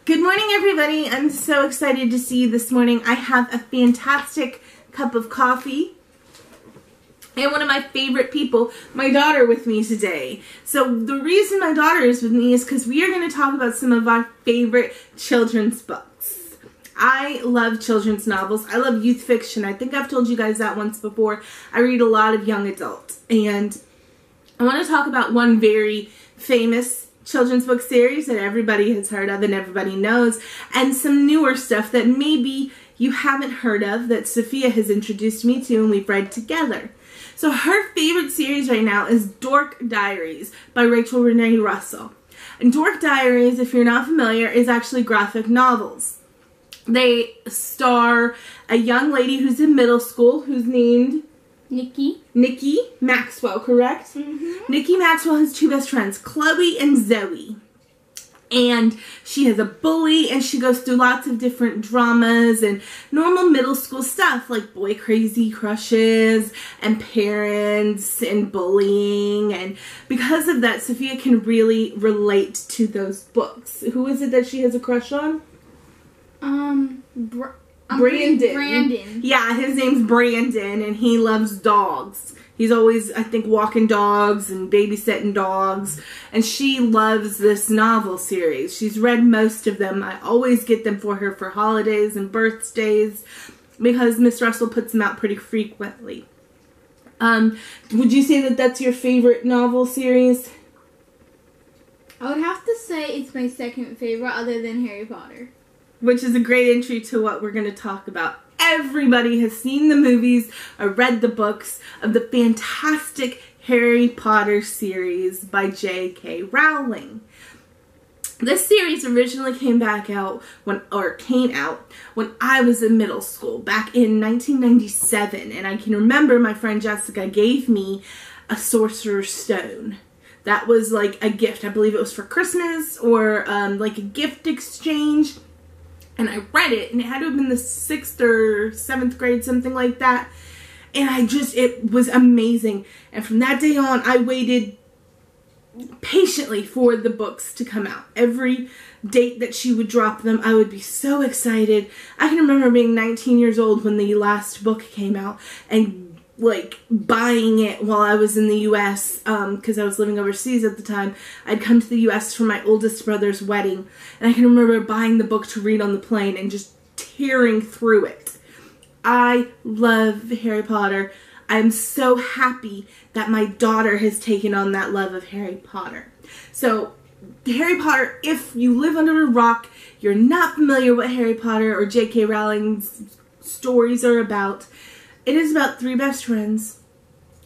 Good morning, everybody. I'm so excited to see you this morning. I have a fantastic cup of coffee and one of my favorite people, my daughter, with me today. So the reason my daughter is with me is because we are going to talk about some of our favorite children's books. I love children's novels. I love youth fiction. I think I've told you guys that once before. I read a lot of young adult, and I want to talk about one very famous children's book series that everybody has heard of and everybody knows, and some newer stuff that maybe you haven't heard of that Sophia has introduced me to and we've read together. So her favorite series right now is Dork Diaries by Rachel Renee Russell. And Dork Diaries, if you're not familiar, is actually graphic novels. They star a young lady who's in middle school who's named Nikki Maxwell, correct? Mm-hmm. Nikki Maxwell has two best friends, Chloe and Zoe. And she has a bully, and she goes through lots of different dramas and normal middle school stuff like boy crazy crushes and parents and bullying. And because of that, Sophia can really relate to those books. Who is it that she has a crush on? Brandon. Yeah, his name's Brandon, and he loves dogs. He's always, I think, walking dogs and babysitting dogs, and she loves this novel series. She's read most of them. I always get them for her for holidays and birthdays because Miss Russell puts them out pretty frequently. Would you say that that's your favorite novel series? I would have to say it's my second favorite other than Harry Potter. Which is a great entry to what we're going to talk about. Everybody has seen the movies or read the books of the fantastic Harry Potter series by J.K. Rowling. This series originally came out when I was in middle school, back in 1997. And I can remember my friend Jessica gave me a Sorcerer's Stone. That was like a gift. I believe it was for Christmas or like a gift exchange. And I read it, and it had to have been the 6th or 7th grade, something like that. And it was amazing. And from that day on, I waited patiently for the books to come out. Every date that she would drop them, I would be so excited. I can remember being 19 years old when the last book came out, and like buying it while I was in the U.S. Because I was living overseas at the time. I'd come to the U.S. for my oldest brother's wedding, and I can remember buying the book to read on the plane and just tearing through it. I love Harry Potter. I'm so happy that my daughter has taken on that love of Harry Potter. So Harry Potter, if you live under a rock, you're not familiar with Harry Potter or J.K. Rowling's stories are about, it is about three best friends,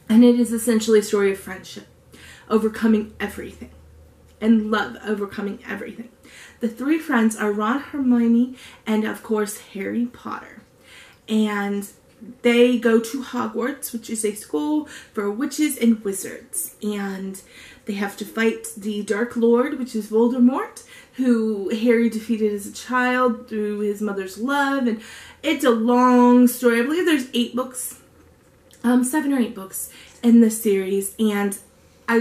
and it is essentially a story of friendship, overcoming everything, and love overcoming everything. The three friends are Ron, Hermione, and of course Harry Potter. And they go to Hogwarts, which is a school for witches and wizards. And they have to fight the Dark Lord, which is Voldemort, who Harry defeated as a child through his mother's love. And it's a long story. I believe there's 8 books, 7 or 8 books in this series. And I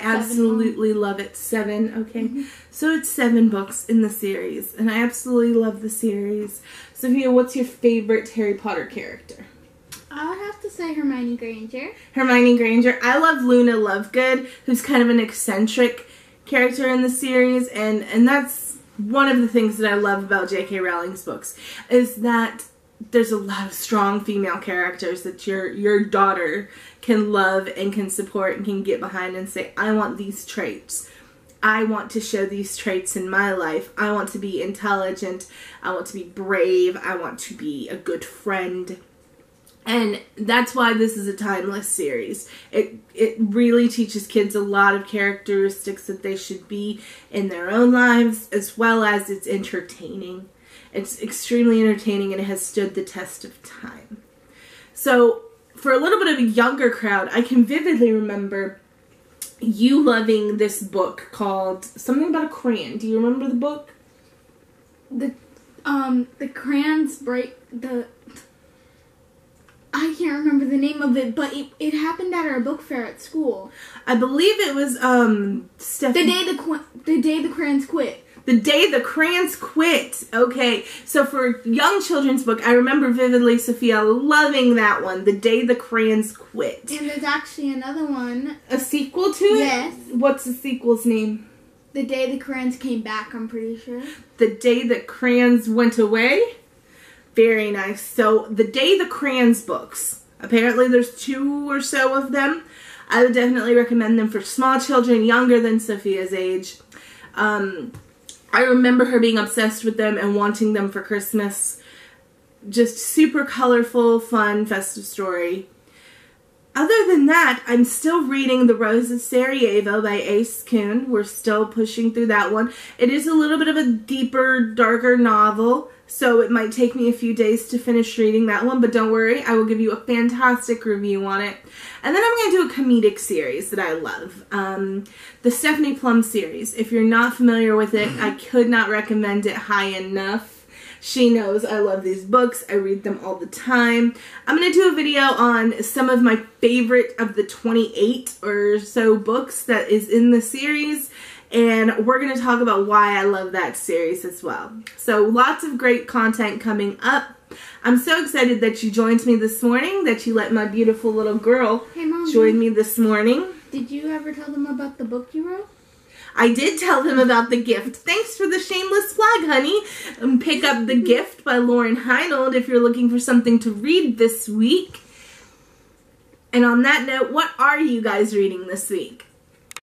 absolutely love it. 7, okay. Mm-hmm. So it's 7 books in the series, and I absolutely love the series. Sophia, what's your favorite Harry Potter character? I would have to say Hermione Granger. Hermione Granger. I love Luna Lovegood, who's kind of an eccentric character in the series, and that's one of the things that I love about J.K. Rowling's books, is that there's a lot of strong female characters that your daughter can love and can support and can get behind and say, I want these traits. I want to show these traits in my life. I want to be intelligent. I want to be brave. I want to be a good friend. And that's why this is a timeless series. It really teaches kids a lot of characteristics that they should be in their own lives, as well as it's entertaining. It's extremely entertaining, and it has stood the test of time. So, for a little bit of a younger crowd, I can vividly remember you loving this book called something about a crayon. Do you remember the book? The crayons break the... I can't remember the name of it, but it happened at our book fair at school. I believe it was The day the crayons quit. The Day the Crayons Quit. Okay, so for young children's book, I remember vividly Sophia loving that one. The Day the Crayons Quit. And there's actually another one. A sequel to it? Yes. What's the sequel's name? The Day the Crayons Came Back, I'm pretty sure. The Day That Crayons Went Away? Very nice. So, The Day the Crayons books. Apparently there's 2 or so of them. I would definitely recommend them for small children younger than Sophia's age. I remember her being obsessed with them and wanting them for Christmas. Just super colorful, fun, festive story. Other than that, I'm still reading The Rose of Sarajevo by Ace Coon. We're still pushing through that one. It is a little bit of a deeper, darker novel, so it might take me a few days to finish reading that one, but don't worry, I will give you a fantastic review on it. And then I'm going to do a comedic series that I love. The Stephanie Plum series. If you're not familiar with it, I could not recommend it high enough. She knows I love these books. I read them all the time. I'm going to do a video on some of my favorite of the 28 or so books that is in the series. And we're going to talk about why I love that series as well. So lots of great content coming up. I'm so excited that you joined me this morning, that you let my beautiful little girl join me this morning. Did you ever tell them about the book you wrote? I did tell them about the gift. Thanks for the shameless plug, honey. Pick up The Gift by Lauren Heinold if you're looking for something to read this week. And on that note, what are you guys reading this week?